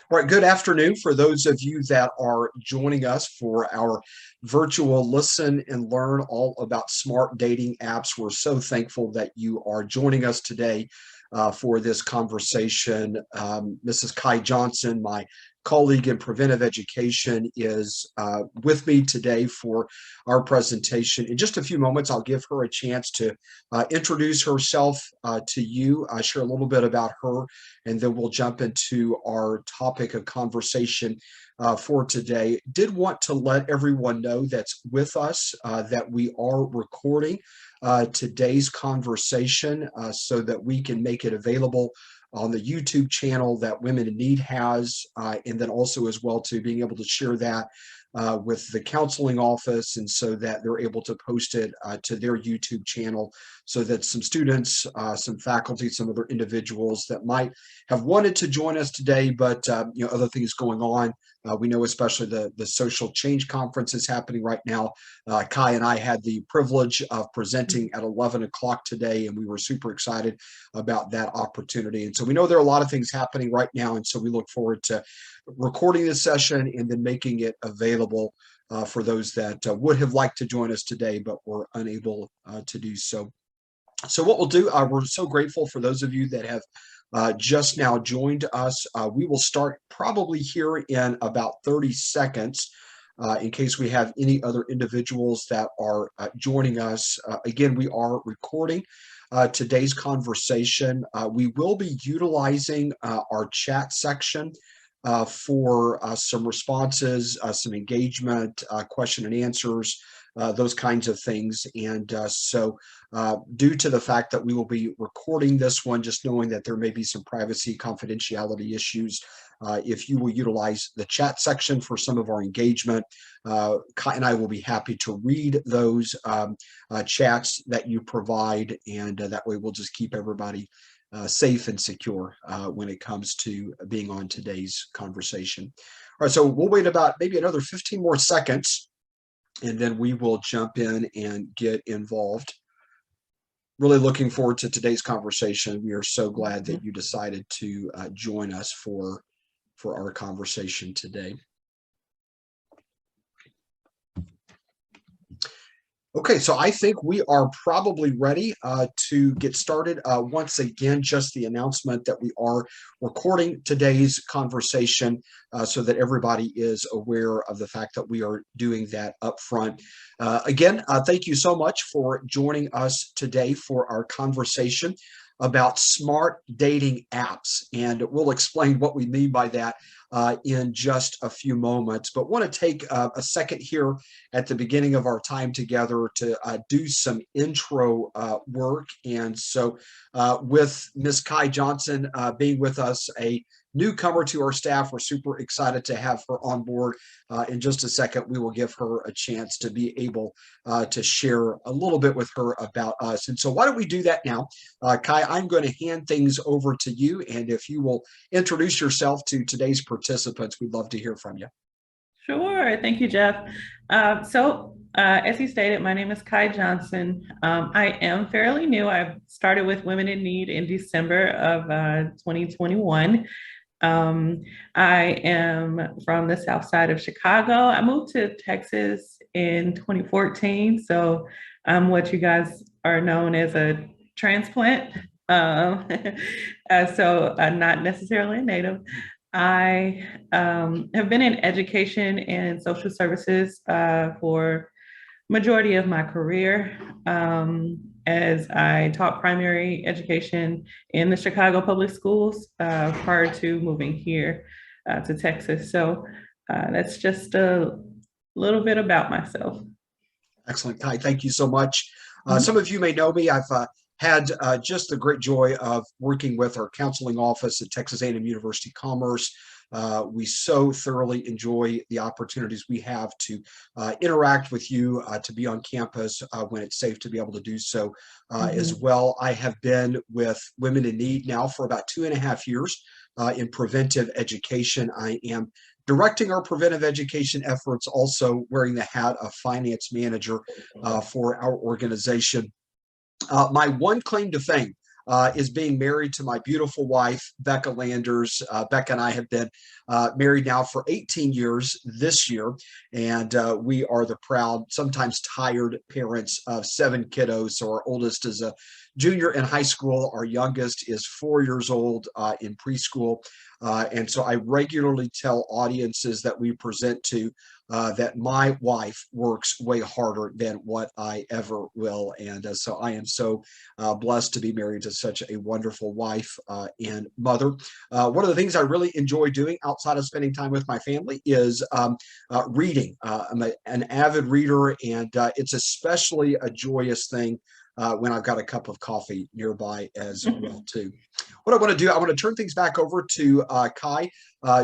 All right, good afternoon for those of you that are joining us for our virtual listen and learn all about smart dating apps. We're so thankful that you are joining us today for this conversation. Mrs. Kai Johnson, my colleague in preventive education, is with me today for our presentation. In just a few moments, I'll give her a chance to introduce herself to you, share a little bit about her, and then we'll jump into our topic of conversation for today. Did want to let everyone know that's with us that we are recording today's conversation so that we can make it available on the YouTube channel that Women in Need has, and then also as well to being able to share that with the counseling office, and so that they're able to post it to their YouTube channel so that some students, some faculty, some other individuals that might have wanted to join us today, but other things going on. We know especially the social change conference is happening right now. Kai and I had the privilege of presenting at 11 o'clock today, and we were super excited about that opportunity. And so we know there are a lot of things happening right now, and so we look forward to recording this session and then making it available for those that would have liked to join us today but were unable to do so. So what we'll do, we're so grateful for those of you that have just now joined us. We will start probably here in about 30 seconds in case we have any other individuals that are joining us. Again, we are recording today's conversation. We will be utilizing our chat section for some responses, some engagement, question and answers, those kinds of things. And so due to the fact that we will be recording this one, just knowing that there may be some privacy confidentiality issues, if you will utilize the chat section for some of our engagement, Kai and I will be happy to read those chats that you provide, and that way we'll just keep everybody safe and secure when it comes to being on today's conversation. All right, so we'll wait about maybe another 15 more seconds, and then we will jump in and get involved. Really looking forward to today's conversation. We are so glad that you decided to join us for our conversation today. Okay, so I think we are probably ready to get started. Once again, just the announcement that we are recording today's conversation so that everybody is aware of the fact that we are doing that up front. Again, thank you so much for joining us today for our conversation about smart dating apps, and we'll explain what we mean by that in just a few moments. But want to take a second here at the beginning of our time together to do some intro work. And so with Ms. Kai Johnson being with us, a newcomer to our staff, we're super excited to have her on board. In just a second, we will give her a chance to be able to share a little bit with her about us. And so why don't we do that now? Kai, I'm going to hand things over to you, and if you will introduce yourself to today's participants, we'd love to hear from you. Sure. Thank you, Jeff. As you stated, my name is Kai Johnson. I am fairly new. I started with Women in Need in December of 2021. I am from the south side of Chicago. I moved to Texas in 2014. So I'm what you guys are known as a transplant. Not necessarily a native. I have been in education and social services for majority of my career, as I taught primary education in the Chicago public schools prior to moving here to Texas. So that's just a little bit about myself. Excellent, Kai. Thank you so much. Some of you may know me. I've had just the great joy of working with our counseling office at Texas A&M University Commerce. We so thoroughly enjoy the opportunities we have to interact with you, to be on campus when it's safe to be able to do so as well. I have been with Women in Need now for about 2.5 years in preventive education. I am directing our preventive education efforts, also wearing the hat of finance manager for our organization. My one claim to fame is being married to my beautiful wife, Becca Landers. Becca and I have been married now for 18 years this year, and we are the proud, sometimes tired parents of 7 kiddos. So our oldest is a junior in high school. Our youngest is 4 years old in preschool. And so I regularly tell audiences that we present to that my wife works way harder than what I ever will. And so I am so blessed to be married to such a wonderful wife and mother. One of the things I really enjoy doing outside of spending time with my family is reading. I'm an avid reader, and it's especially a joyous thing when I've got a cup of coffee nearby as well too. What I want to do, I want to turn things back over to Kai,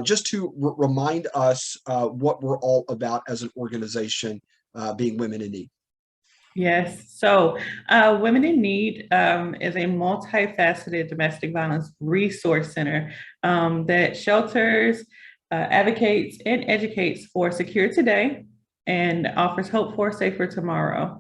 just to remind us what we're all about as an organization, being Women in Need. Yes, so Women in Need is a multifaceted domestic violence resource center that shelters, advocates, and educates for secure today and offers hope for a safer tomorrow.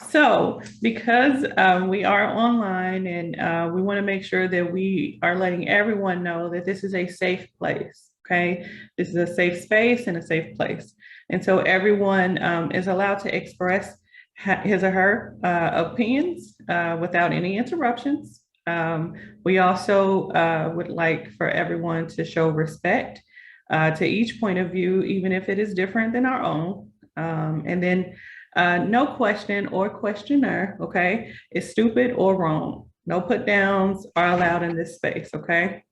So because we are online, and we want to make sure that we are letting everyone know that this is a safe place, okay? This is a safe space and a safe place. And so everyone is allowed to express his or her opinions without any interruptions. We also would like for everyone to show respect to each point of view, even if it is different than our own. And then no question or questioner, okay, is stupid or wrong. No put downs are allowed in this space, okay?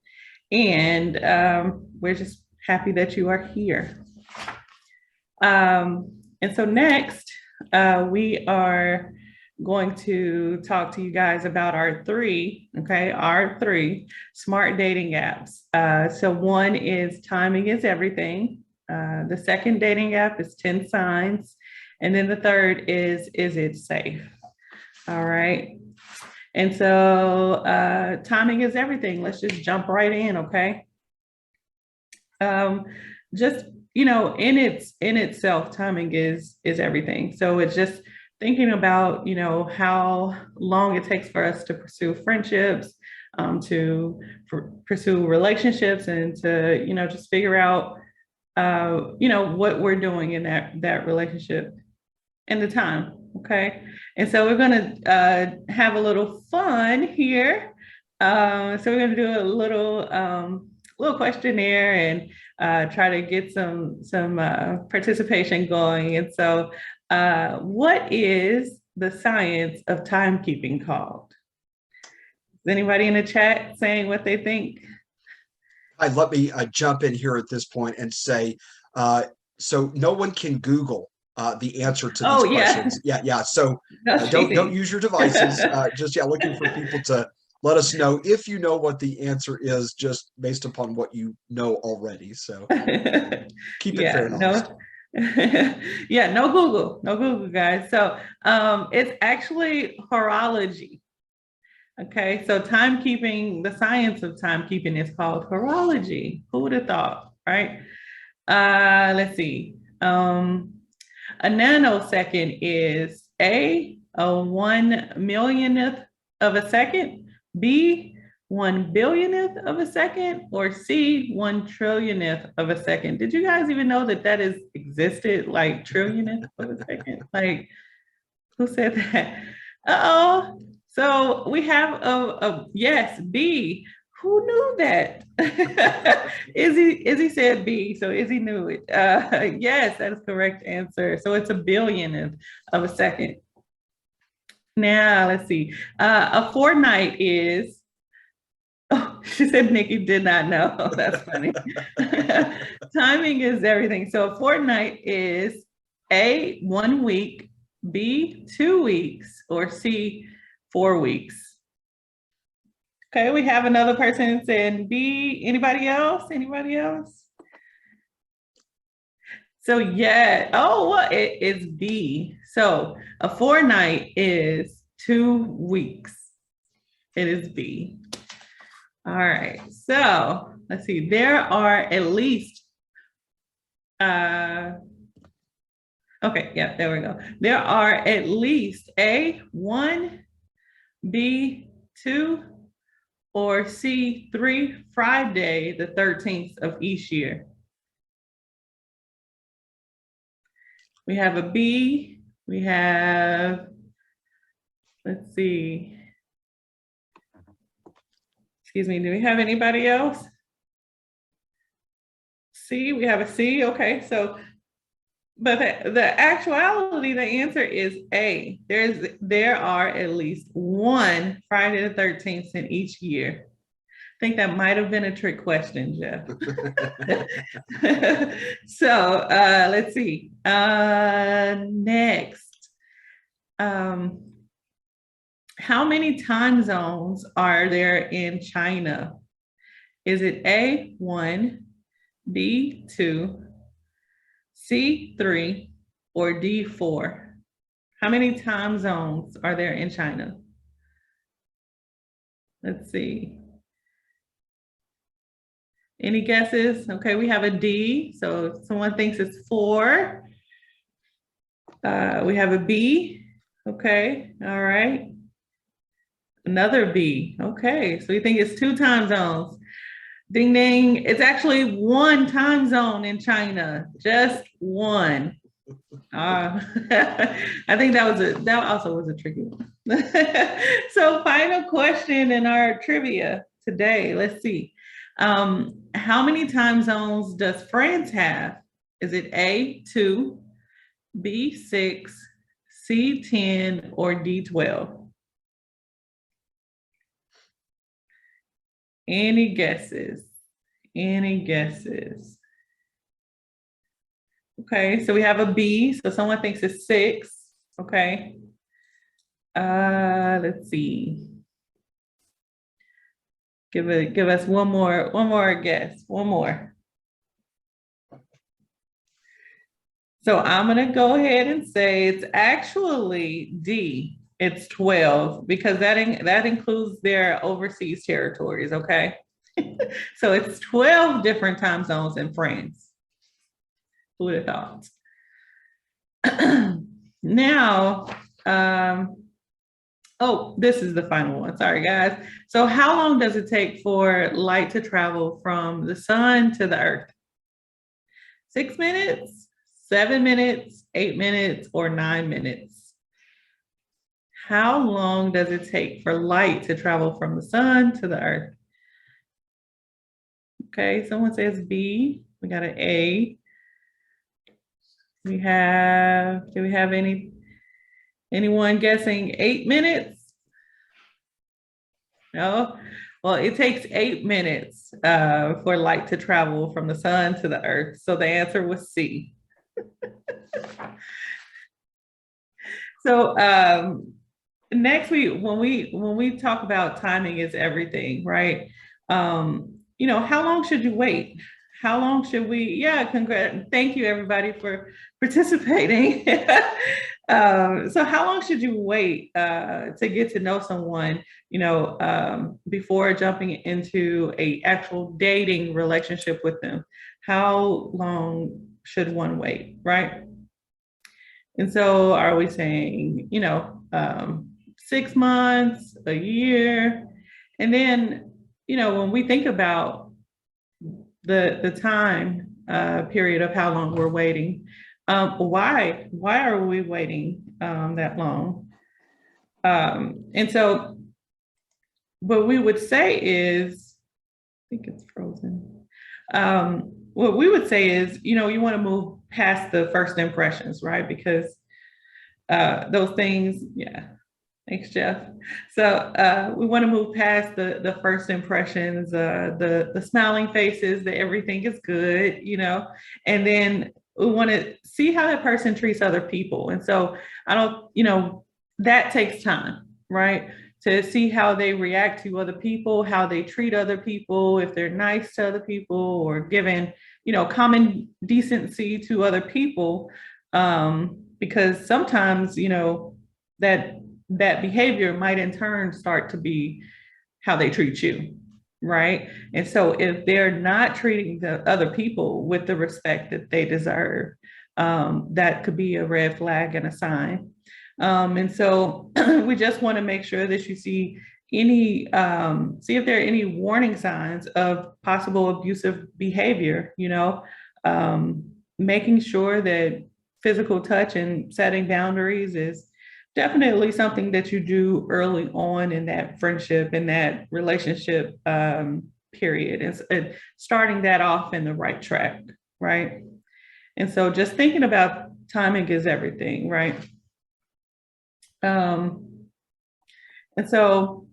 And we're just happy that you are here. And so next, we are going to talk to you guys about our three smart dating apps. So one is Timing is Everything. The second dating app is 10 Signs. And then the third is It Safe? All right. And so timing is everything. Let's just jump right in, okay? Just, you know, in itself, timing is everything. So it's just thinking about, you know, how long it takes for us to pursue friendships, to pursue relationships, and to, you know, just figure out, you know, what we're doing in that relationship and the time, okay? And so we're gonna have a little fun here. So we're gonna do a little questionnaire and try to get some participation going. And so what is the science of timekeeping called? Is anybody in the chat saying what they think? Let me jump in here at this point and say, so no one can Google the answer to these questions. Yeah. So don't use your devices. Just looking for people to let us know if you know what the answer is, just based upon what you know already. So keep it fair and honest. No Google, guys. So it's actually horology. Okay, so timekeeping, the science of timekeeping is called horology. Who would have thought, right? Let's see. A nanosecond is A, 1/1,000,000th of a second, B, 1/1,000,000th of a second, or C, 1/1,000,000th of a second. Did you guys even know that is existed, like trillionth of a second? Like, who said that? Uh-oh. So we have a yes, B. Who knew that? Izzy said B, so Izzy knew it. Yes, that is correct answer. So it's a billionth of a second. Now, let's see. A fortnight is, oh, she said Nikki did not know. That's funny. Timing is everything. So a fortnight is A, 1 week, B, 2 weeks, or C, 4 weeks. Okay, we have another person saying B. Anybody else? So yeah, it is B. So a fortnight is 2 weeks. It is B. All right, so let's see. There are at least, Okay, yeah, there we go. There are at least A, 1, B, 2, or C, 3 Friday the 13th of each year. We have a B, we have, let's see, excuse me, do we have anybody else? C, we have a C, okay, so, but the actuality, the answer is A. There are at least one Friday the 13th in each year. I think that might have been a trick question, Jeff. So let's see. Next, how many time zones are there in China? Is it A, 1, B, 2, C, 3, or D, 4? How many time zones are there in China? Let's see. Any guesses? Okay, we have a D. So if someone thinks it's 4. We have a B. Okay, all right. Another B. Okay, so you think it's 2 time zones. Ding ding. It's actually 1 time zone in China, just 1. I think that also was a tricky one. So final question in our trivia today. Let's see. How many time zones does France have? Is it A, 2, B, 6, C, 10, or D, 12? Any guesses? Any guesses? Okay, so we have a B, so someone thinks it's 6. Okay. Let's see. Give us one more guess, one more. So I'm gonna go ahead and say it's actually D. It's 12 because that includes their overseas territories. Okay, so it's 12 different time zones in France. Who would have thought? Now, oh, this is the final one. Sorry, guys. So how long does it take for light to travel from the sun to the earth? 6 minutes, 7 minutes, 8 minutes, or 9 minutes? How long does it take for light to travel from the sun to the earth? Okay, someone says B. We got an A. Do we have anyone guessing 8 minutes? No? Well, it takes 8 minutes for light to travel from the sun to the earth. So the answer was C. So next when we talk about timing is everything, right? How long should you wait? How long should we? Yeah, congrats. Thank you everybody for participating. So how long should you wait to get to know someone, before jumping into a actual dating relationship with them? How long should one wait, right? And so are we saying, 6 months, a year? And then, when we think about the time period of how long we're waiting, why are we waiting that long? And so what we would say is, I think it's frozen. What we would say is, you want to move past the first impressions, right? Because those things, yeah. Thanks, Jeff. So we want to move past the first impressions, the smiling faces, that everything is good, and then we want to see how that person treats other people. And so that takes time, right? To see how they react to other people, how they treat other people, if they're nice to other people or given, common decency to other people. Because sometimes, that behavior might in turn start to be how they treat you, right? And so if they're not treating the other people with the respect that they deserve, that could be a red flag and a sign. And so we just want to make sure that you see see if there are any warning signs of possible abusive behavior, making sure that physical touch and setting boundaries is definitely something that you do early on in that friendship and that relationship period, and starting that off in the right track, right? And so just thinking about timing is everything, right? Um, and so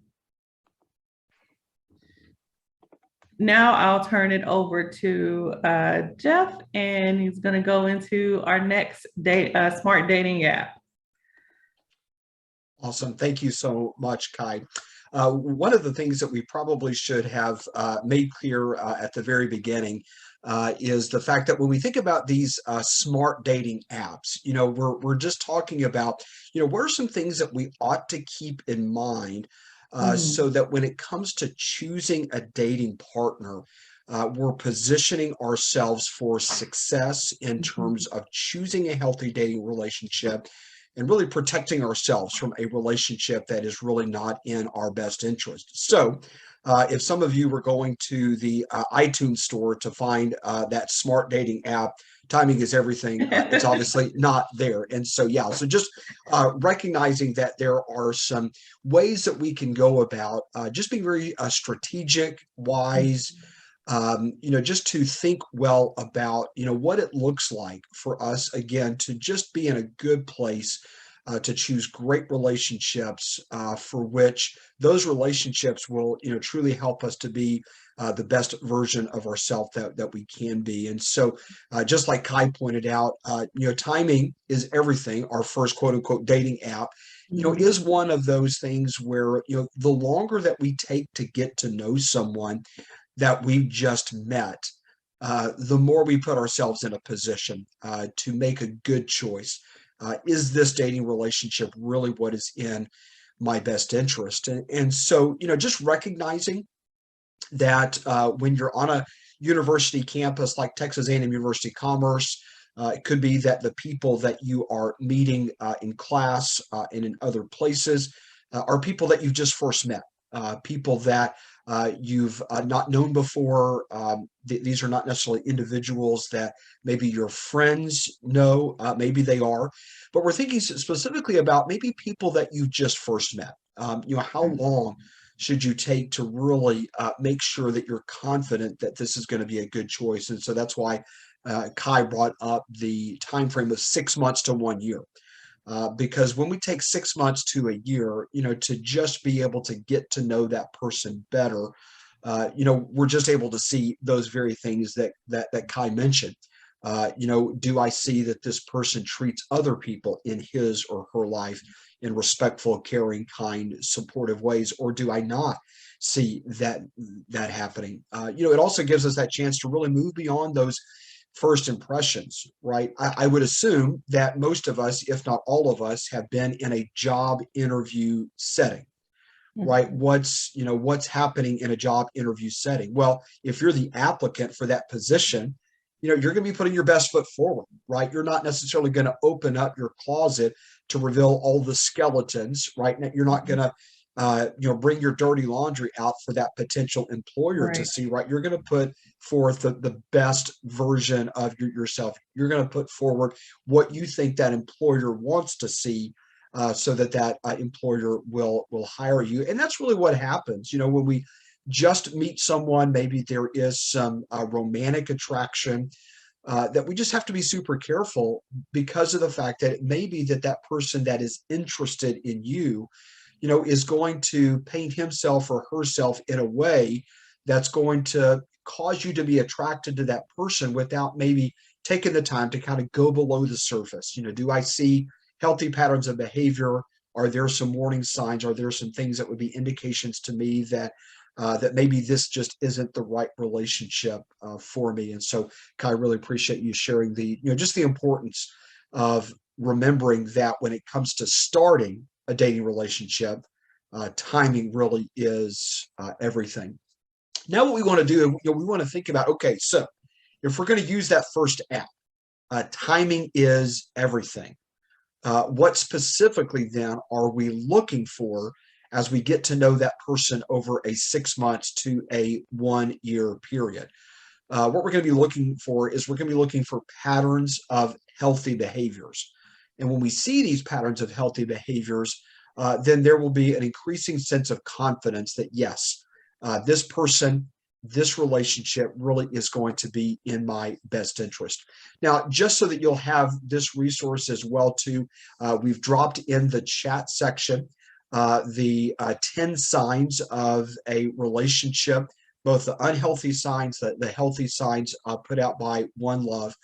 now I'll turn it over to Jeff, and he's going to go into our next smart dating app. Awesome. Thank you so much, Kai. One of the things that we probably should have made clear at the very beginning is the fact that when we think about these smart dating apps, we're just talking about, what are some things that we ought to keep in mind so that when it comes to choosing a dating partner, we're positioning ourselves for success in terms of choosing a healthy dating relationship and really protecting ourselves from a relationship that is really not in our best interest. So if some of you were going to the iTunes store to find that smart dating app, timing is everything, it's obviously not there. And so, so just recognizing that there are some ways that we can go about just being very strategic, wise, just to think well about, what it looks like for us, again, to just be in a good place to choose great relationships for which those relationships will, truly help us to be the best version of ourselves that we can be. And so just like Kai pointed out, timing is everything. Our first quote unquote dating app, is one of those things where, the longer that we take to get to know someone that we've just met, the more we put ourselves in a position to make a good choice. Is this dating relationship really what is in my best interest? And so, just recognizing that when you're on a university campus like Texas A&M University Commerce, it could be that the people that you are meeting in class and in other places are people that you've just first met, people that you've not known before. These are not necessarily individuals that maybe your friends know, maybe they are, but we're thinking specifically about maybe people that you've just first met. How long should you take to really make sure that you're confident that this is going to be a good choice? And so that's why Kai brought up the time frame of 6 months to 1 year. Because when we take 6 months to a year, to just be able to get to know that person better, we're just able to see those very things that Kai mentioned. Do I see that this person treats other people in his or her life in respectful, caring, kind, supportive ways, or do I not see that happening? It also gives us that chance to really move beyond those first impressions, right? I would assume that most of us, if not all of us, have been in a job interview setting, right? What's happening in a job interview setting? Well, if you're the applicant for that position, you're going to be putting your best foot forward, right? You're not necessarily going to open up your closet to reveal all the skeletons, right? You're not going to bring your dirty laundry out for that potential employer to see, right? You're going to put forth the best version of yourself. You're going to put forward what you think that employer wants to see so that employer will hire you. And that's really what happens. When we just meet someone, maybe there is some romantic attraction that we just have to be super careful because of the fact that it may be that person that is interested in you, is going to paint himself or herself in a way that's going to cause you to be attracted to that person without maybe taking the time to kind of go below the surface. Do I see healthy patterns of behavior? Are there some warning signs? Are there some things that would be indications to me that maybe this just isn't the right relationship for me? And so, Kai, I really appreciate you sharing just the importance of remembering that when it comes to starting a dating relationship, timing really is everything. Now, what we want to do, we want to think about, okay, so if we're going to use that first app, Timing is everything. What specifically then are we looking for as we get to know that person over a 6 months to a 1 year period? What we're going to be looking for is we're going to be looking for patterns of healthy behaviors. And when we see these patterns of healthy behaviors, then there will be an increasing sense of confidence that yes, this person, this relationship really is going to be in my best interest. Now, just so that you'll have this resource as well too, we've dropped in the chat section the 10 signs of a relationship, both the unhealthy signs, the healthy signs put out by One Love.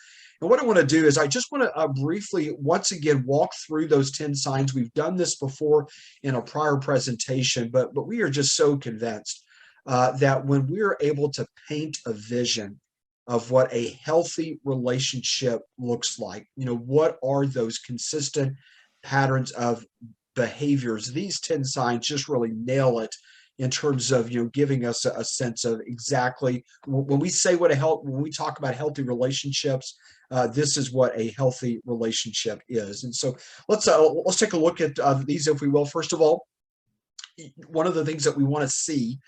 And what I want to do is I just want to briefly, once again, walk through those 10 signs. We've done this before in a prior presentation, but we are just so convinced that when we're able to paint a vision of what a healthy relationship looks like, what are those consistent patterns of behaviors, these 10 signs just really nail it in terms of giving us a sense of exactly when we say when we talk about healthy relationships, this is what a healthy relationship is. And so let's take a look at these, if we will. First of all, one of the things that we want to see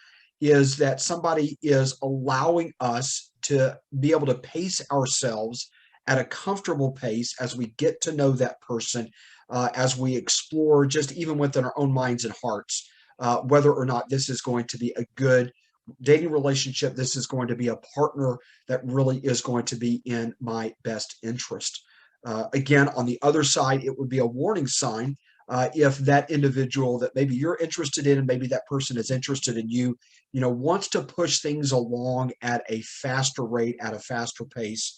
is that somebody is allowing us to be able to pace ourselves at a comfortable pace as we get to know that person, as we explore just even within our own minds and hearts, whether or not this is going to be a good dating relationship, this is going to be a partner that really is going to be in my best interest. Again, on the other side, it would be a warning sign if that individual that maybe you're interested in and maybe that person is interested in you, wants to push things along at a faster rate, at a faster pace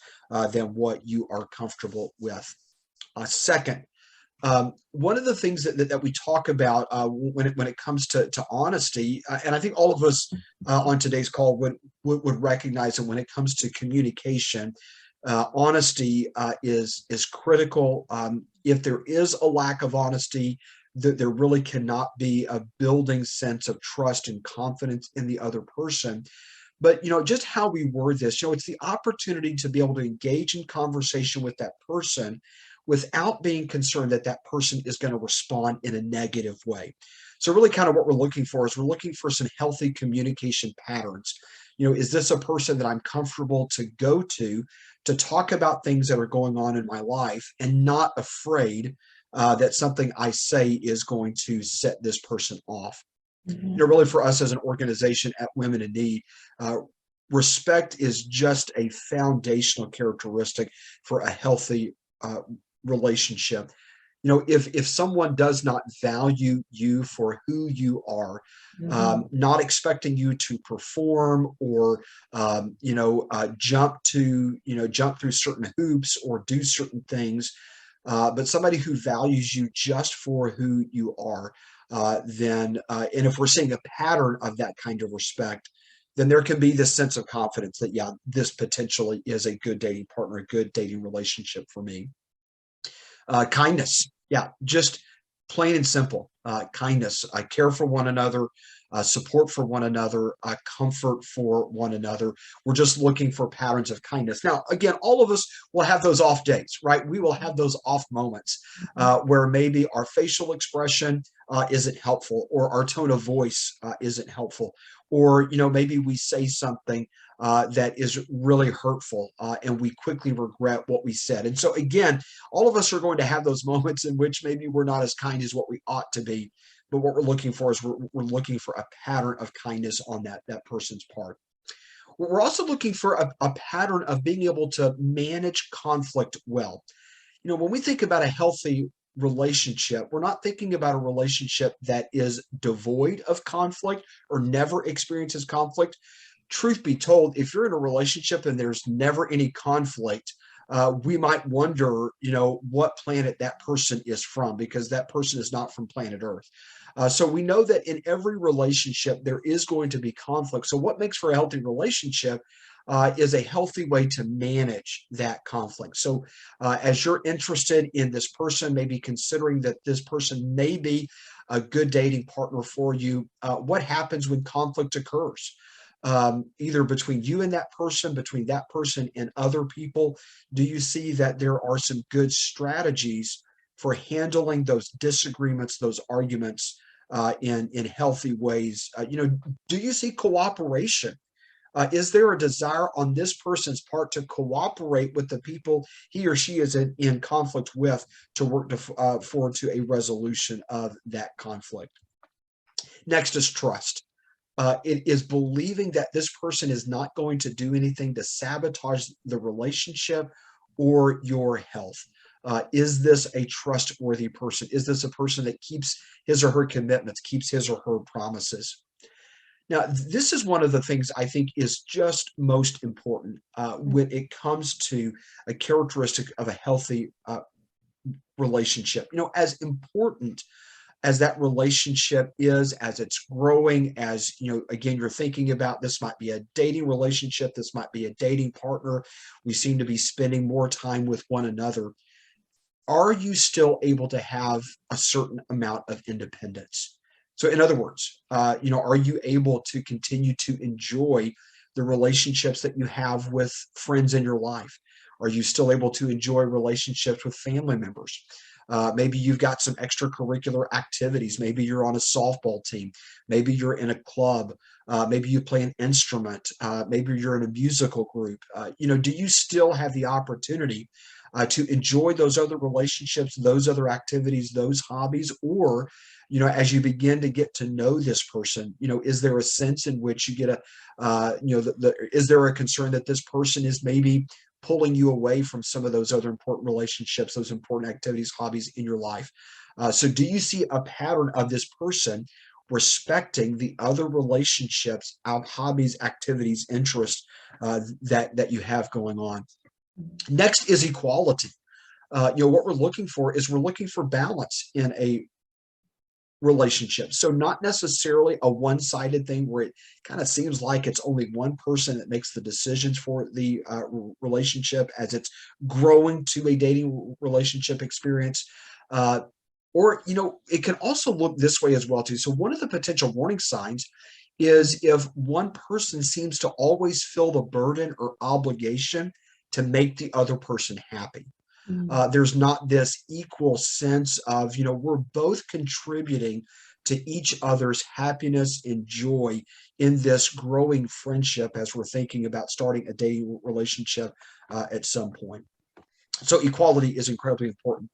than what you are comfortable with. Second, one of the things that we talk about when it comes to honesty, and I think all of us on today's call would recognize that when it comes to communication, honesty is critical. If there is a lack of honesty, there really cannot be a building sense of trust and confidence in the other person. But just how we word this, it's the opportunity to be able to engage in conversation with that person without being concerned that that person is going to respond in a negative way. So really kind of what we're looking for is we're looking for some healthy communication patterns. Is this a person that I'm comfortable to go to talk about things that are going on in my life and not afraid that something I say is going to set this person off? Really for us as an organization at Women in Need, respect is just a foundational characteristic for a healthy relationship. If someone does not value you for who you are, not expecting you to perform or jump through certain hoops or do certain things, but somebody who values you just for who you are, then and if we're seeing a pattern of that kind of respect, then there can be this sense of confidence that this potentially is a good dating partner, a good dating relationship for me. Kindness. Just plain and simple. Kindness. I care for one another, support for one another, comfort for one another. We're just looking for patterns of kindness. Now, again, all of us will have those off days, right? We will have those off moments where maybe our facial expression isn't helpful, or our tone of voice isn't helpful, or maybe we say something that is really hurtful and we quickly regret what we said. And so again, all of us are going to have those moments in which maybe we're not as kind as what we ought to be. But what we're looking for is we're looking for a pattern of kindness on that person's part. We're also looking for a pattern of being able to manage conflict well. When we think about a healthy relationship, we're not thinking about a relationship that is devoid of conflict or never experiences conflict. Truth be told, if you're in a relationship and there's never any conflict, we might wonder, what planet that person is from, because that person is not from planet Earth. So we know that in every relationship, there is going to be conflict. So what makes for a healthy relationship is a healthy way to manage that conflict. So as you're interested in this person, maybe considering that this person may be a good dating partner for you, what happens when conflict occurs? either between you and that person, between that person and other people? Do you see that there are some good strategies for handling those disagreements, those arguments in healthy ways? Do you see cooperation? Is there a desire on this person's part to cooperate with the people he or she is in conflict with to work forward to a resolution of that conflict? Next is trust. It is believing that this person is not going to do anything to sabotage the relationship or your health. Is this a trustworthy person? Is this a person that keeps his or her commitments, keeps his or her promises? Now, this is one of the things I think is just most important when it comes to a characteristic of a healthy relationship. As important as that relationship is, as it's growing, as again, you're thinking about, this might be a dating relationship, this might be a dating partner, we seem to be spending more time with one another. Are you still able to have a certain amount of independence? So in other words, are you able to continue to enjoy the relationships that you have with friends in your life? Are you still able to enjoy relationships with family members? Maybe you've got some extracurricular activities. Maybe you're on a softball team. Maybe you're in a club. Maybe you play an instrument. Maybe you're in a musical group. Do you still have the opportunity to enjoy those other relationships, those other activities, those hobbies? Or, as you begin to get to know this person, is there a sense in which you get is there a concern that this person is maybe pulling you away from some of those other important relationships, those important activities, hobbies in your life? So do you see a pattern of this person respecting the other relationships, hobbies, activities, interests that you have going on? Next is equality. What we're looking for is we're looking for balance in a relationship. So not necessarily a one-sided thing where it kind of seems like it's only one person that makes the decisions for the relationship as it's growing to a dating relationship experience. Or, it can also look this way as well too. So one of the potential warning signs is if one person seems to always feel the burden or obligation to make the other person happy. There's not this equal sense of, we're both contributing to each other's happiness and joy in this growing friendship as we're thinking about starting a dating relationship at some point. So equality is incredibly important.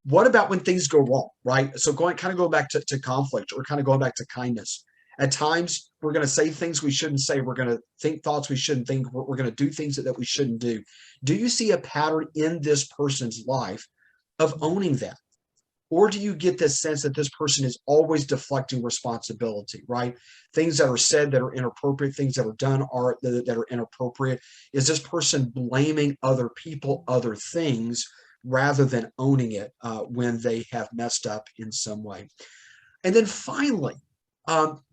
What about when things go wrong, right? So going back to conflict, or kind of going back to kindness. At times, we're going to say things we shouldn't say. We're going to think thoughts we shouldn't think. We're going to do things that we shouldn't do. Do you see a pattern in this person's life of owning that? Or do you get this sense that this person is always deflecting responsibility, right? Things that are said that are inappropriate, things that are done that are inappropriate. Is this person blaming other people, other things, rather than owning it when they have messed up in some way? And then finally,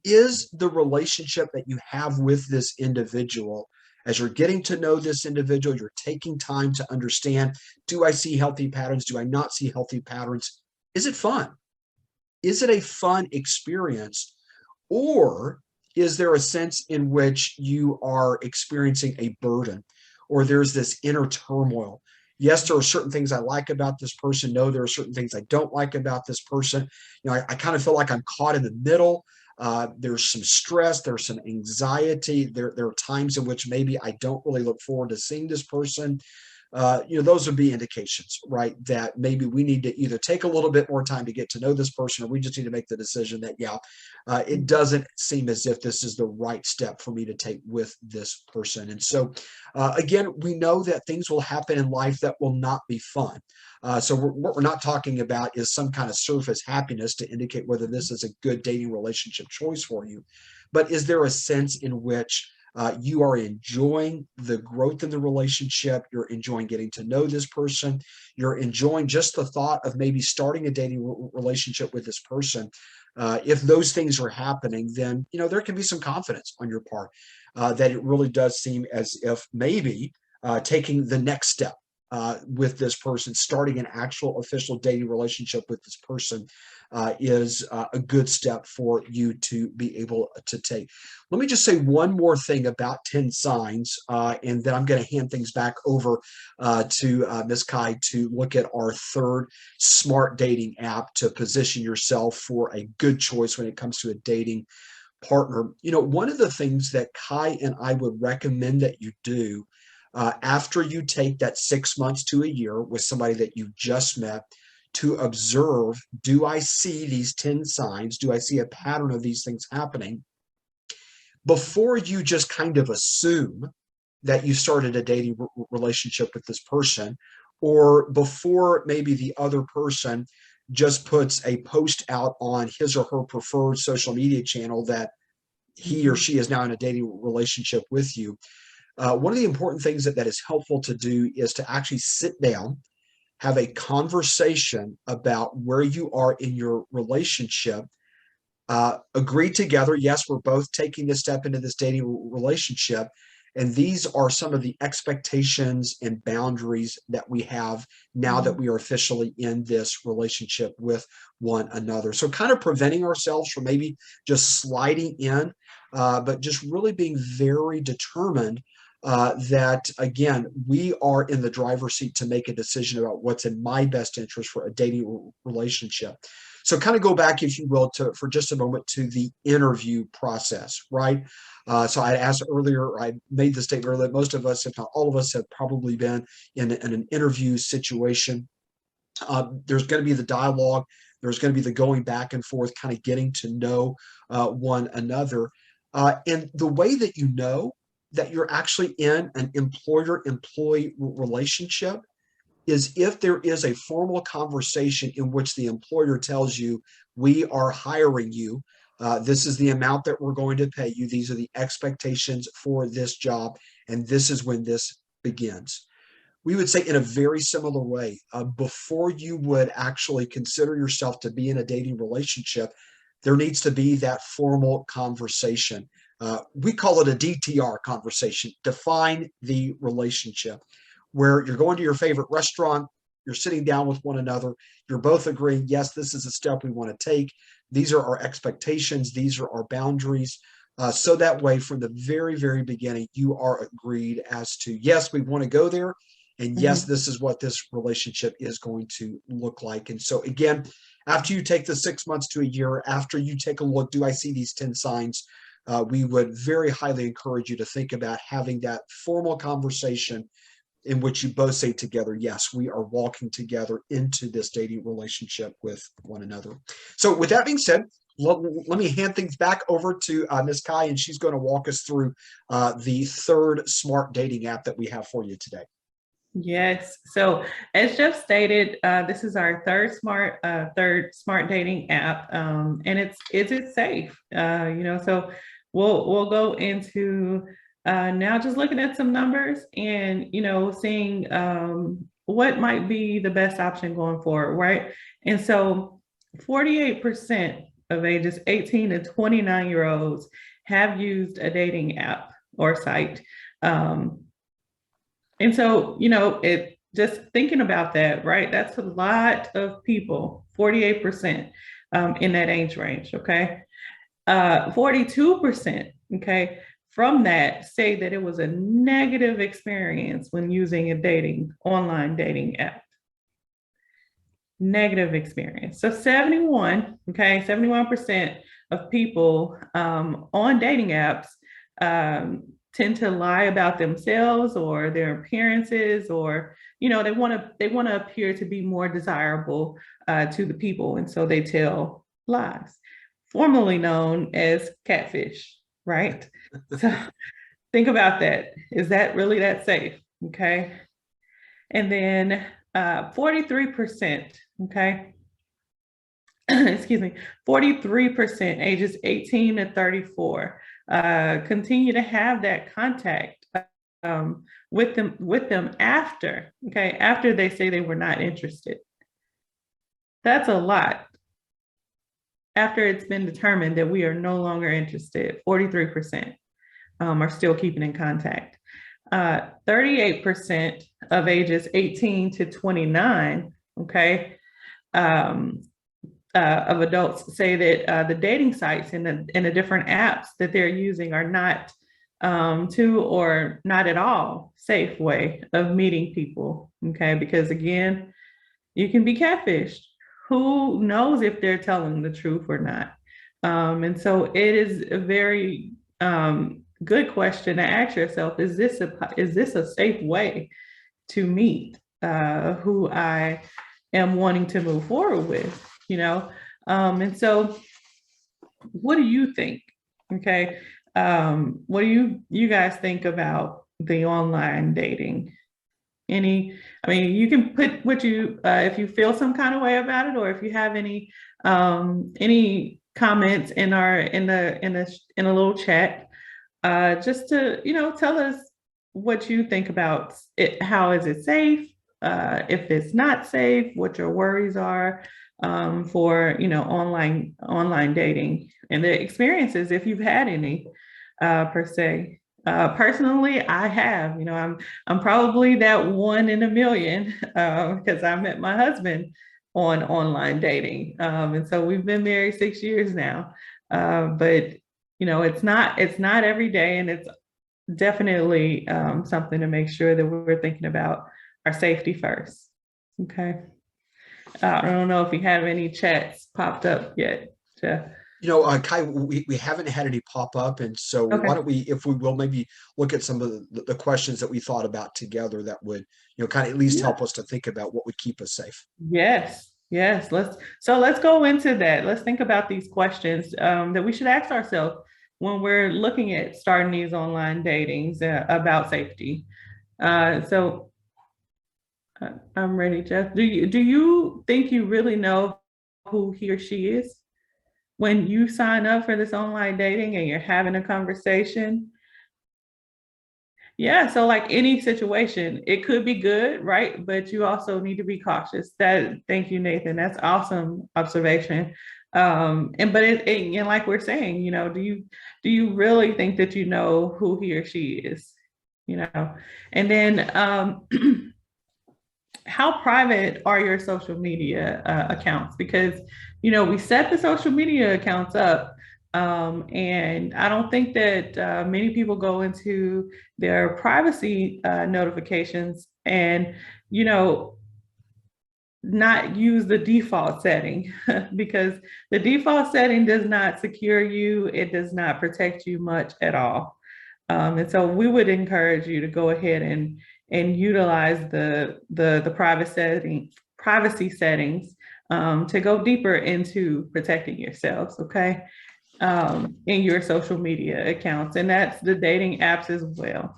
is the relationship that you have with this individual, as you're getting to know this individual, you're taking time to understand, do I see healthy patterns? Do I not see healthy patterns? Is it fun? Is it a fun experience? Or is there a sense in which you are experiencing a burden, or there's this inner turmoil? Yes, there are certain things I like about this person. No, there are certain things I don't like about this person. I kind of feel like I'm caught in the middle. There's some stress, there's some anxiety. There are times in which maybe I don't really look forward to seeing this person. Those would be indications, right, that maybe we need to either take a little bit more time to get to know this person, or we just need to make the decision that, it doesn't seem as if this is the right step for me to take with this person. And so, again, we know that things will happen in life that will not be fun. So what we're not talking about is some kind of surface happiness to indicate whether this is a good dating relationship choice for you. But is there a sense in which you are enjoying the growth in the relationship? You're enjoying getting to know this person. You're enjoying just the thought of maybe starting a dating relationship with this person. If those things are happening, then there can be some confidence on your part that it really does seem as if maybe taking the next step with this person, starting an actual official dating relationship with this person is a good step for you to be able to take. Let me just say one more thing about 10 signs, and then I'm going to hand things back over to Ms. Kai to look at our third smart dating app to position yourself for a good choice when it comes to a dating partner. One of the things that Kai and I would recommend that you do after you take that 6 months to a year with somebody that you just met, to observe, do I see these 10 signs? Do I see a pattern of these things happening? Before you just kind of assume that you started a dating relationship with this person, or before maybe the other person just puts a post out on his or her preferred social media channel that he or she is now in a dating relationship with you. One of the important things that is helpful to do is to actually sit down, have a conversation about where you are in your relationship, agree together, yes, we're both taking this step into this dating relationship, and these are some of the expectations and boundaries that we have now that we are officially in this relationship with one another. So kind of preventing ourselves from maybe just sliding in, but just really being very determined that, again, we are in the driver's seat to make a decision about what's in my best interest for a dating relationship. So kind of go back, if you will, for just a moment to the interview process, right? So I asked earlier, I made the statement earlier that most of us, if not all of us, have probably been in an interview situation. There's going to be the dialogue. There's going to be the going back and forth, kind of getting to know one another. And the way that you know that you're actually in an employer-employee relationship is if there is a formal conversation in which the employer tells you, we are hiring you, this is the amount that we're going to pay you, these are the expectations for this job, and this is when this begins. We would say in a very similar way, before you would actually consider yourself to be in a dating relationship, there needs to be that formal conversation. We call it a DTR conversation, define the relationship, where you're going to your favorite restaurant, you're sitting down with one another, you're both agreeing, yes, this is a step we want to take. These are our expectations. These are our boundaries. So that way, from the very, very beginning, you are agreed as to, yes, we want to go there. And yes, this is what this relationship is going to look like. And so again, after you take the 6 months to a year, after you take a look, do I see these 10 signs? We would very highly encourage you to think about having that formal conversation in which you both say together, yes, we are walking together into this dating relationship with one another. So with that being said, let me hand things back over to Ms. Kai, and she's going to walk us through the third smart dating app that we have for you today. Yes. So as Jeff stated, this is our third smart dating app, and is it safe? So we'll go into now just looking at some numbers and seeing what might be the best option going forward, right? And so 48% of ages 18 to 29-year-olds have used a dating app or site. And so, it just thinking about that, right? That's a lot of people, 48% in that age range, okay? 42%, okay, from that say that it was a negative experience when using a online dating app. Negative experience. So 71% of people on dating apps tend to lie about themselves or their appearances, or they want to appear to be more desirable to the people, and so they tell lies, formerly known as catfish, right? So think about that. Is that really that safe? Okay. And then 43%, okay, excuse me, 43% ages 18 to 34 continue to have that contact with them after they say they were not interested. That's a lot. After it's been determined that we are no longer interested, 43% are still keeping in contact. 38% of ages 18 to 29, okay, um, of adults say that the dating sites and the different apps that they're using are not to or not at all safe way of meeting people. Okay, because again, you can be catfished. Who knows if they're telling the truth or not? And so it is a very good question to ask yourself: is this a safe way to meet who I am wanting to move forward with? You know, and so what do you think? Okay, what do you guys think about the online dating? I mean, you can put what you, if you feel some kind of way about it, or if you have any comments in in a little chat, just to, tell us what you think about it. How is it safe? If it's not safe, what your worries are for, online dating and the experiences, if you've had any, per se. Personally, I have. I'm probably that one in a million because I met my husband on online dating, and so we've been married 6 years now. But it's not every day, and it's definitely something to make sure that we're thinking about our safety first. Okay. I don't know if you have any chats popped up yet, Jeff. Kai, we haven't had any pop up. And so why Okay. don't we, if we will, maybe look at some of the questions that we thought about together that would, kind of at least Yeah. help us to think about what would keep us safe. Yes. Yes. Let's go into that. Let's think about these questions that we should ask ourselves when we're looking at starting these online datings about safety. So I'm ready, Jeff. Do you think you really know who he or she is when you sign up for this online dating and you're having a conversation? Yeah, so like any situation, it could be good, right? But you also need to be cautious. Thank you, Nathan. That's awesome observation. And but and like we're saying, do you really think that you know who he or she is? You know, and then how private are your social media accounts? Because we set the social media accounts up, and I don't think that many people go into their privacy notifications and you know not use the default setting because the default setting does not secure you. It does not protect you much at all. And so we would encourage you to go ahead and utilize the privacy settings to go deeper into protecting yourselves, okay? In your social media accounts, and that's the dating apps as well.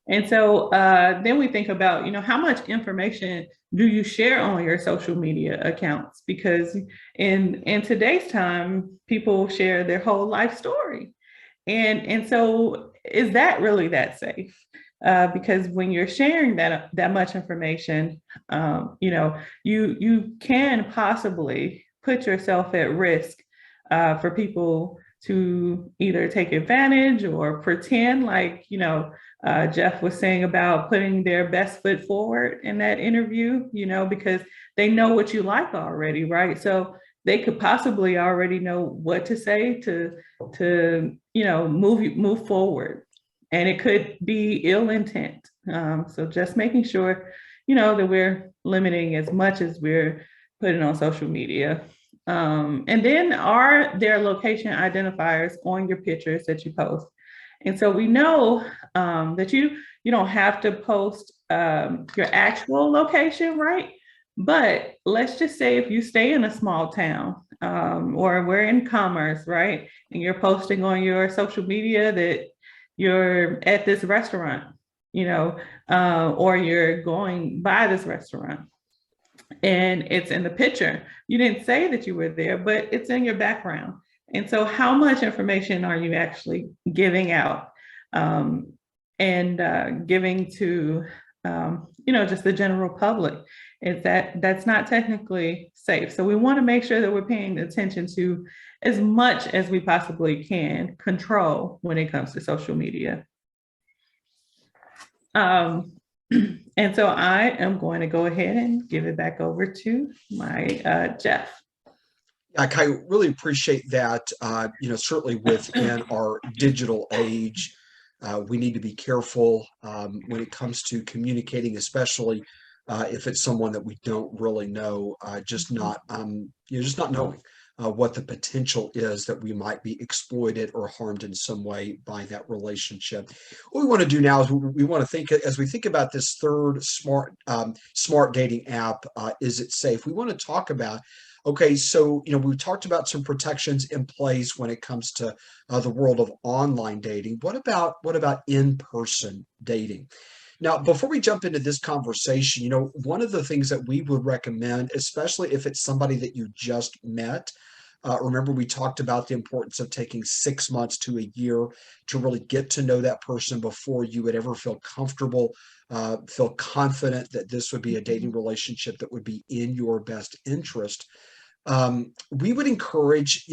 And so then we think about, how much information do you share on your social media accounts? Because in today's time, people share their whole life story. And so is that really that safe? Because when you're sharing that much information, you can possibly put yourself at risk for people to either take advantage or pretend like, Jeff was saying about putting their best foot forward in that interview, because they know what you like already, right? So they could possibly already know what to say to move forward, and it could be ill intent. So just making sure that we're limiting as much as we're putting on social media. And then are there location identifiers on your pictures that you post? And so we know that you don't have to post your actual location, right? But let's just say if you stay in a small town or we're in commerce, right? And you're posting on your social media that you're at this restaurant, or you're going by this restaurant and it's in the picture. You didn't say that you were there, but it's in your background. And so how much information are you actually giving out and giving to, just the general public? That's not technically safe. So we want to make sure that we're paying attention to as much as we possibly can control when it comes to social media. Um, and so I am going to go ahead and give it back over to my Jeff. I really appreciate that. Certainly within our digital age, we need to be careful when it comes to communicating, especially if it's someone that we don't really know. Just not knowing what the potential is that we might be exploited or harmed in some way by that relationship. What we want to do now is we want to think as we think about this third smart dating app. Is it safe? We want to talk about. Okay, so we've talked about some protections in place when it comes to the world of online dating. What about in-person dating? Now, before we jump into this conversation, one of the things that we would recommend, especially if it's somebody that you just met, remember we talked about the importance of taking 6 months to a year to really get to know that person before you would ever feel comfortable, feel confident that this would be a dating relationship that would be in your best interest. We would encourage,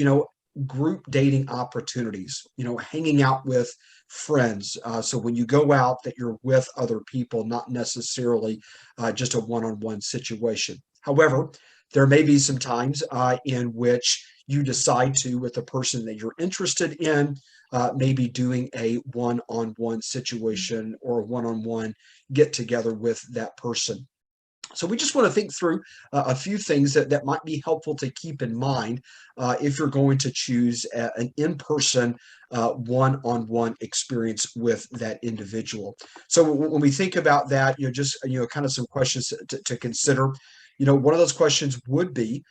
group dating opportunities, hanging out with friends. So when you go out, that you're with other people, not necessarily just a one-on-one situation. However, there may be some times in which you decide to, with the person that you're interested in, maybe doing a one-on-one situation or a one-on-one get together with that person. So we just want to think through a few things that might be helpful to keep in mind if you're going to choose an in-person one-on-one experience with that individual. So when we think about that, kind of some questions to consider. One of those questions would be,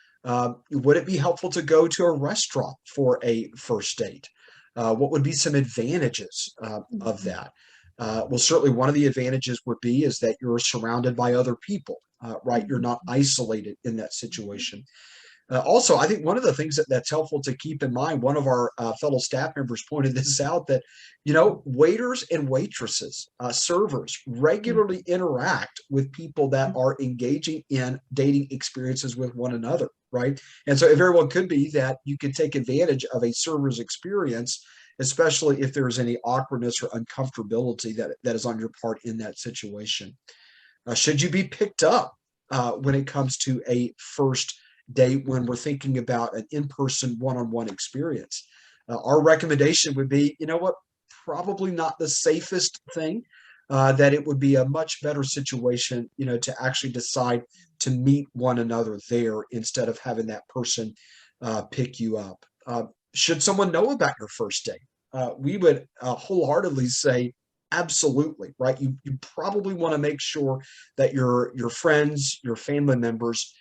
would it be helpful to go to a restaurant for a first date? What would be some advantages of that? Well, certainly one of the advantages would be is that you're surrounded by other people, right? You're not isolated in that situation. Also, I think one of the things that's helpful to keep in mind, one of our fellow staff members pointed this out, that, waiters and waitresses, servers regularly interact with people that are engaging in dating experiences with one another, right? And so it very well could be that you could take advantage of a server's experience, especially if there's any awkwardness or uncomfortability that is on your part in that situation. Should you be picked up when it comes to a first date when we're thinking about an in-person one-on-one experience? Our recommendation would be, probably not the safest thing, that it would be a much better situation, to actually decide to meet one another there instead of having that person pick you up. Should someone know about your first date? We would wholeheartedly say absolutely, right? You probably want to make sure that your friends, your family members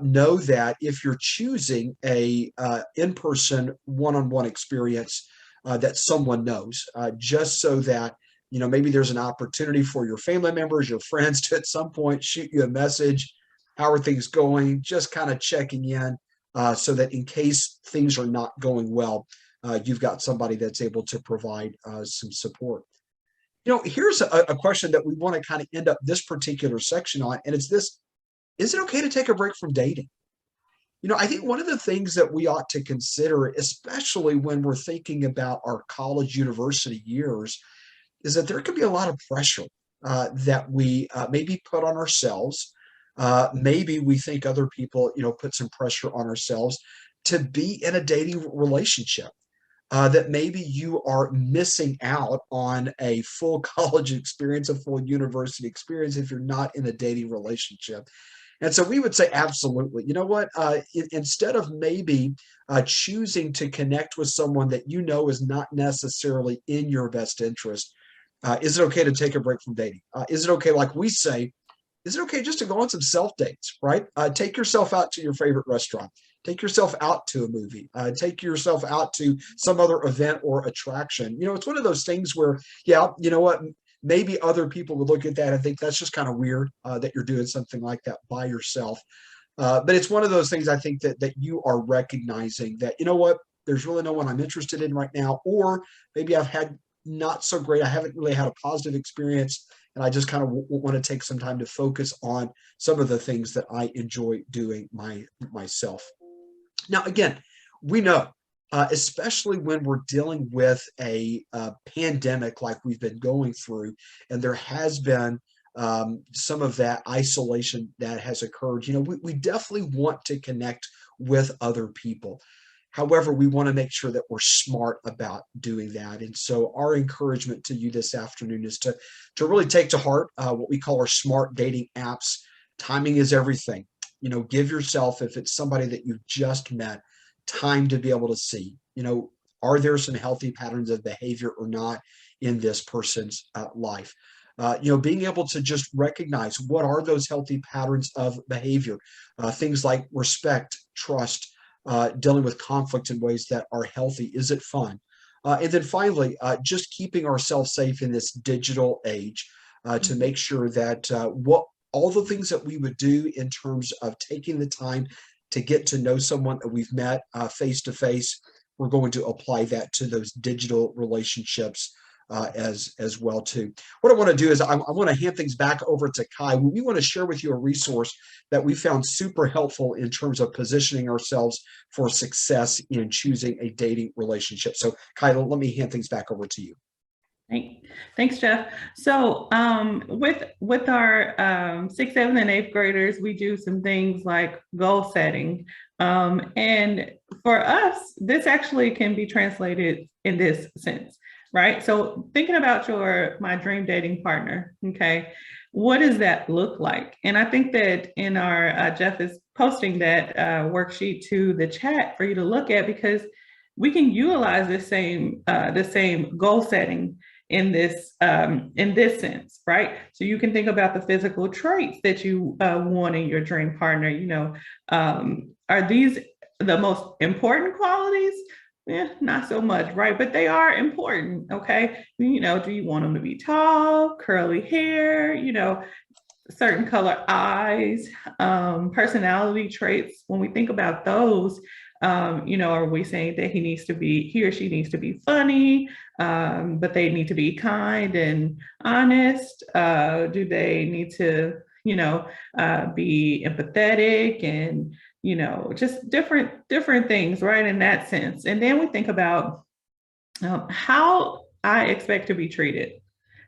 know that if you're choosing a in-person one-on-one experience, that someone knows, just so that maybe there's an opportunity for your family members, your friends to at some point shoot you a message. How are things going? Just kind of checking in, so that in case things are not going well, you've got somebody that's able to provide some support. Here's a question that we want to kind of end up this particular section on, and it's this: is it okay to take a break from dating? I think one of the things that we ought to consider, especially when we're thinking about our college university years, is that there can be a lot of pressure that we maybe put on ourselves. Maybe we think other people, put some pressure on ourselves to be in a dating relationship. That maybe you are missing out on a full college experience, a full university experience, if you're not in a dating relationship. And so we would say, absolutely. You know what? Instead of maybe choosing to connect with someone that is not necessarily in your best interest, is it okay to take a break from dating? Is it okay, like we say, is it okay just to go on some self dates, right? Take yourself out to your favorite restaurant. Take yourself out to a movie. Take yourself out to some other event or attraction. It's one of those things where, yeah, you know what? Maybe other people would look at that and think that's just kind of weird that you're doing something like that by yourself. But it's one of those things, I think, that you are recognizing that, there's really no one I'm interested in right now, or maybe I've had not so great. I haven't really had a positive experience, and I just kind of want to take some time to focus on some of the things that I enjoy doing myself. Now, again, we know especially when we're dealing with a pandemic like we've been going through, and there has been some of that isolation that has occurred. We definitely want to connect with other people. However, we want to make sure that we're smart about doing that. And so our encouragement to you this afternoon is to really take to heart what we call our smart dating apps. Timing is everything. Give yourself, if it's somebody that you've just met, time to be able to see, are there some healthy patterns of behavior or not in this person's life? Being able to just recognize what are those healthy patterns of behavior, things like respect, trust, dealing with conflict in ways that are healthy. Is it fun? And then finally, just keeping ourselves safe in this digital age to make sure that what all the things that we would do in terms of taking the time to get to know someone that we've met face to face, we're going to apply that to those digital relationships as well too. What I want to do is I want to hand things back over to Kai. We want to share with you a resource that we found super helpful in terms of positioning ourselves for success in choosing a dating relationship. So Kai, let me hand things back over to you. Thanks, Jeff. So with our 6th, 7th, and 8th graders, we do some things like goal setting. And for us, this actually can be translated in this sense, right? So thinking about my dream dating partner, okay, what does that look like? And I think that in our, Jeff is posting that worksheet to the chat for you to look at, because we can utilize the same goal setting in this sense, right? So you can think about the physical traits that you want in your dream partner. Are these the most important qualities? Not so much, right? But they are important, okay? Do you want them to be tall, curly hair, certain color eyes, personality traits? When we think about those, are we saying that he or she needs to be funny, but they need to be kind and honest? Do they need to, be empathetic and, just different things, right? In that sense. And then we think about how I expect to be treated.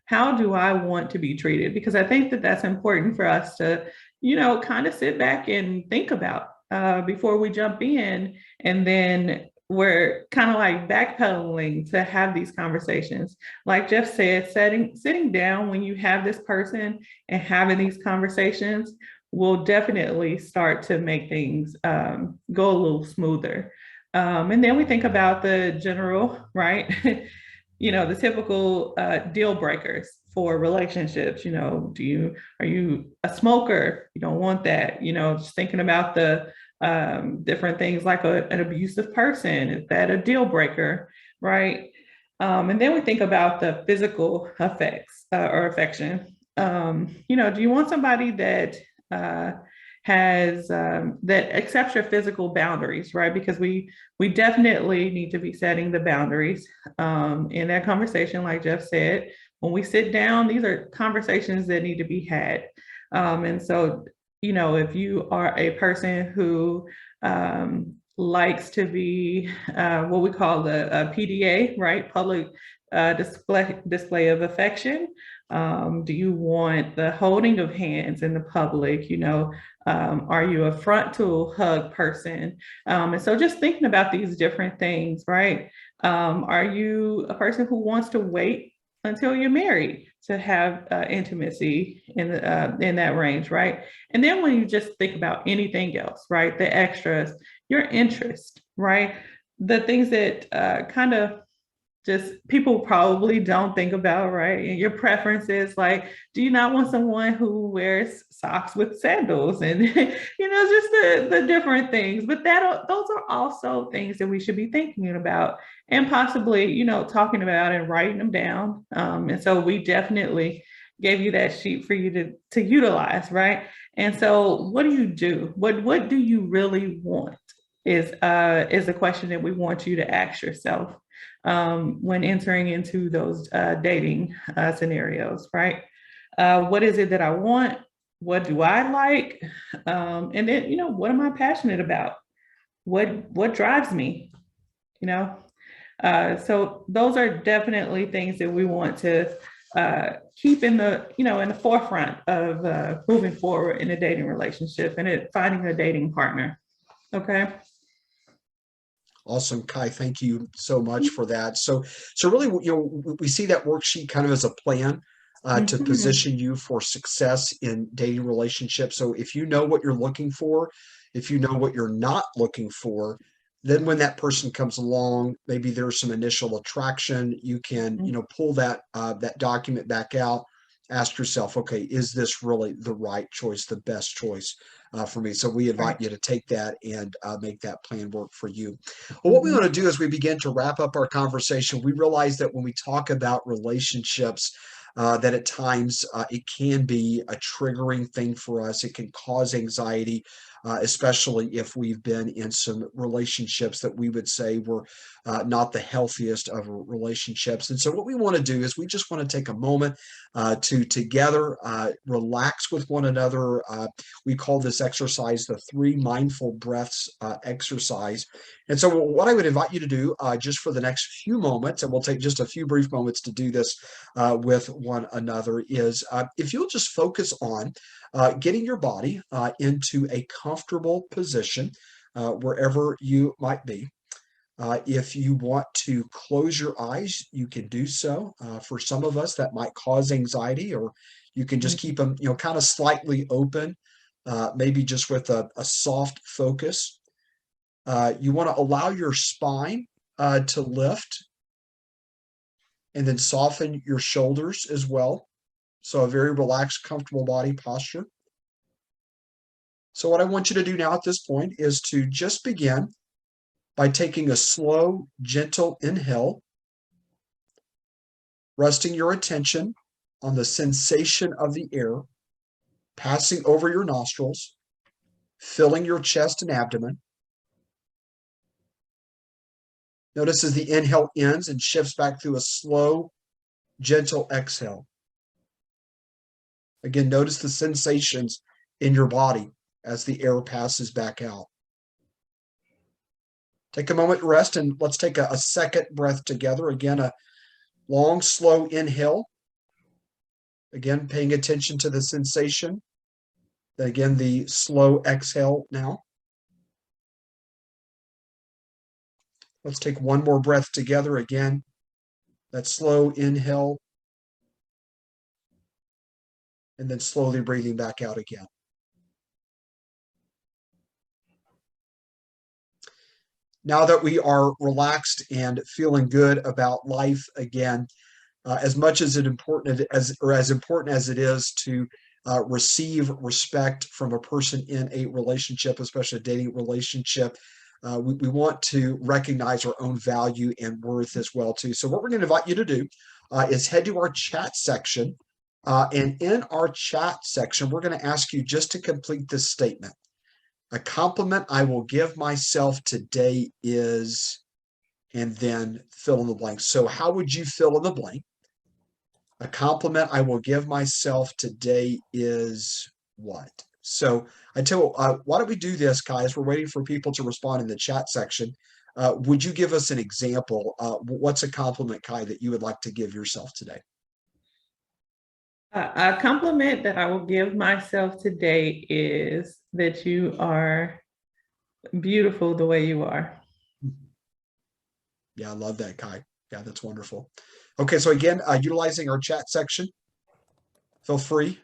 How do I want to be treated? Because I think that that's important for us to, kind of sit back and think about before we jump in. And then we're kind of like backpedaling to have these conversations. Like Jeff said, sitting down when you have this person and having these conversations will definitely start to make things go a little smoother. And then we think about the general, right? The typical deal breakers for relationships. Are you a smoker? You don't want that. Just thinking about the different things like an abusive person. Is that a deal breaker, right? And then we think about the physical effects or affection. Do you want somebody that has that accepts your physical boundaries, right? Because we definitely need to be setting the boundaries in that conversation. Like Jeff said, when we sit down, these are conversations that need to be had. And so, if you are a person who likes to be what we call a PDA, right? Public display of affection. Do you want the holding of hands in the public? Are you a frontal hug person? And so just thinking about these different things, right? Are you a person who wants to wait until you're married to have intimacy in that range, right? And then when you just think about anything else, right? The extras, your interest, right? The things that kind of just people probably don't think about, right? And your preferences, like, do you not want someone who wears socks with sandals and, just the different things, but those are also things that we should be thinking about and possibly, talking about and writing them down. And so we definitely gave you that sheet for you to utilize, right? And so what do you do? What do you really want is a question that we want you to ask yourself when entering into those dating scenarios, right? What is it that I want? What do I like? And then, what am I passionate about? What drives me? you know? So those are definitely things that we want to keep in the, in the forefront of moving forward in a dating relationship and finding a dating partner. Okay. Awesome, Kai. Thank you so much for that. So really, we see that worksheet kind of as a plan to Mhm. position you for success in dating relationships. So if you know what you're looking for, if you know what you're not looking for, then when that person comes along, maybe there's some initial attraction. You can, pull that document back out. Ask yourself, okay, is this really the right choice, the best choice for me? So we invite Right. you to take that and make that plan work for you. Well, what we Mhm. want to do as we begin to wrap up our conversation, we realize that when we talk about relationships, that at times it can be a triggering thing for us. It can cause anxiety, especially if we've been in some relationships that we would say were not the healthiest of relationships. And so, what we want to do is we just want to take a moment to together relax with one another. We call this exercise the 3 mindful breaths exercise. And so, what I would invite you to do just for the next few moments, and we'll take just a few brief moments to do this with one another, is if you'll just focus on getting your body into a comfortable position wherever you might be. If you want to close your eyes, you can do so. For some of us, that might cause anxiety, or you can just keep them, kind of slightly open, maybe just with a soft focus. You want to allow your spine to lift and then soften your shoulders as well. So a very relaxed, comfortable body posture. So what I want you to do now at this point is to just begin by taking a slow, gentle inhale, resting your attention on the sensation of the air passing over your nostrils, filling your chest and abdomen. Notice as the inhale ends and shifts back through a slow, gentle exhale. Again, notice the sensations in your body as the air passes back out. Take a moment to rest, and let's take a second breath together. Again, a long, slow inhale. Again, paying attention to the sensation. Then again, the slow exhale now. Let's take one more breath together. Again, that slow inhale, and then slowly breathing back out again. Now that we are relaxed and feeling good about life again, as much as as important as it is to receive respect from a person in a relationship, especially a dating relationship, we want to recognize our own value and worth as well too. So what we're going to invite you to do is head to our chat section, and in our chat section, we're going to ask you just to complete this statement. A compliment I will give myself today is, and then fill in the blank. So how would you fill in the blank? A compliment I will give myself today is what? So I tell you, why don't we do this, guys? We're waiting for people to respond in the chat section. Would you give us an example? What's a compliment, Kai, that you would like to give yourself today? A compliment that I will give myself today is that you are beautiful the way you are. Yeah, I love that, Kai. Yeah, that's wonderful. Okay, so again, utilizing our chat section, feel free,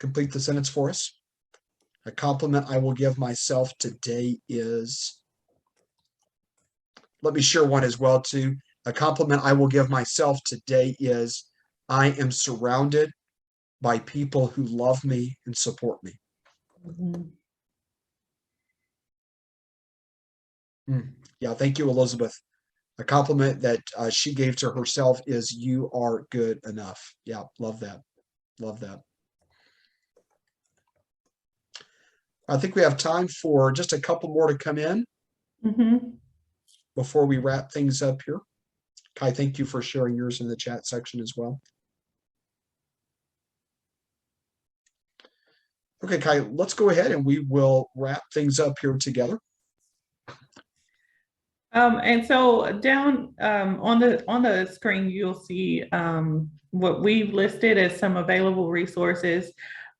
complete the sentence for us. A compliment I will give myself today is, let me share one as well too. A compliment I will give myself today is, I am surrounded by people who love me and support me. Mhm. Yeah, thank you, Elizabeth. A compliment that she gave to herself is, you are good enough. Yeah, love that. Love that. I think we have time for just a couple more to come in Mhm. before we wrap things up here. Kai, thank you for sharing yours in the chat section as well. Okay, Kai, let's go ahead and we will wrap things up here together. And so down on the screen, you'll see what we've listed as some available resources.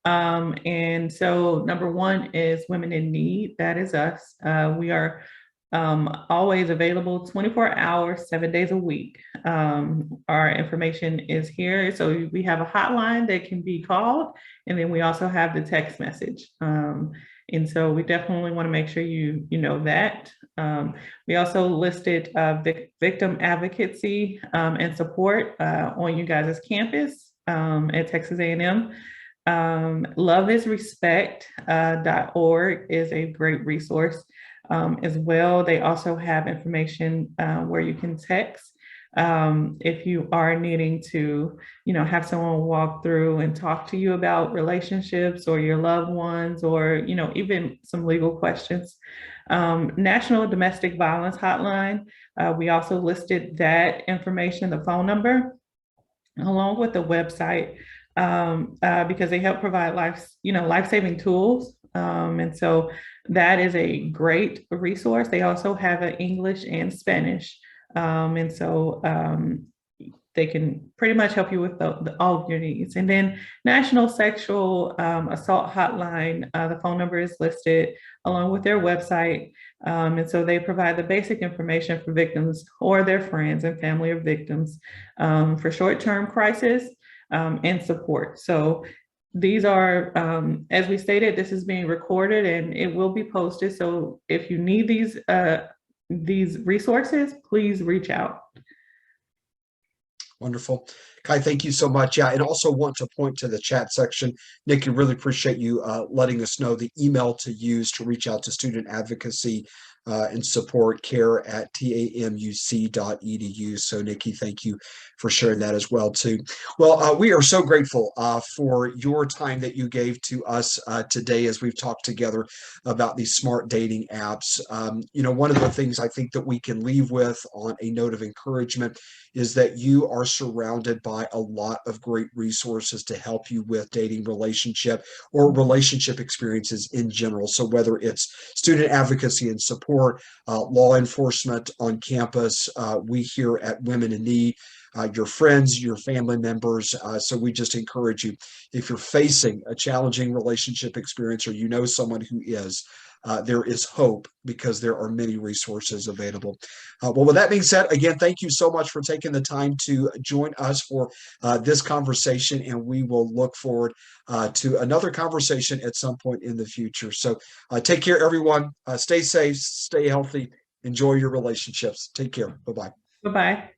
And so number one is Women in Need. That is us. We are always available 24 hours, 7 days a week. Our information is here. So we have a hotline that can be called, and then we also have the text message. And so we definitely want to make sure you know that. We also listed victim advocacy and support on you guys' campus at Texas A&M. Loveisrespect.org is a great resource as well. They also have information where you can text if you are needing to, have someone walk through and talk to you about relationships or your loved ones, or, even some legal questions. National Domestic Violence Hotline. We also listed that information, the phone number, along with the website, because they help provide life-saving tools. And so that is a great resource. They also have an English and Spanish. And so they can pretty much help you with all of your needs. And then National Sexual Assault Hotline, the phone number is listed along with their website. And so they provide the basic information for victims or their friends and family of victims for short-term crisis and support. So these are, as we stated, this is being recorded and it will be posted. So if you need these resources, please reach out. Wonderful. Kai, thank you so much. Yeah, and also want to point to the chat section. Nikki, really appreciate you letting us know the email to use to reach out to student advocacy and support, care@tamuc.edu. So Nikki, thank you for sharing that as well too. Well, we are so grateful for your time that you gave to us today as we've talked together about these smart dating apps. One of the things I think that we can leave with on a note of encouragement is that you are surrounded by a lot of great resources to help you with dating relationship or relationship experiences in general. So whether it's student advocacy and support, law enforcement on campus, we here at Women in Need, your friends, your family members. So we just encourage you, if you're facing a challenging relationship experience or you know someone who is, there is hope because there are many resources available. Well, with that being said, again, thank you so much for taking the time to join us for this conversation, and we will look forward to another conversation at some point in the future. So take care, everyone. Stay safe, stay healthy, enjoy your relationships. Take care. Bye-bye. Bye-bye.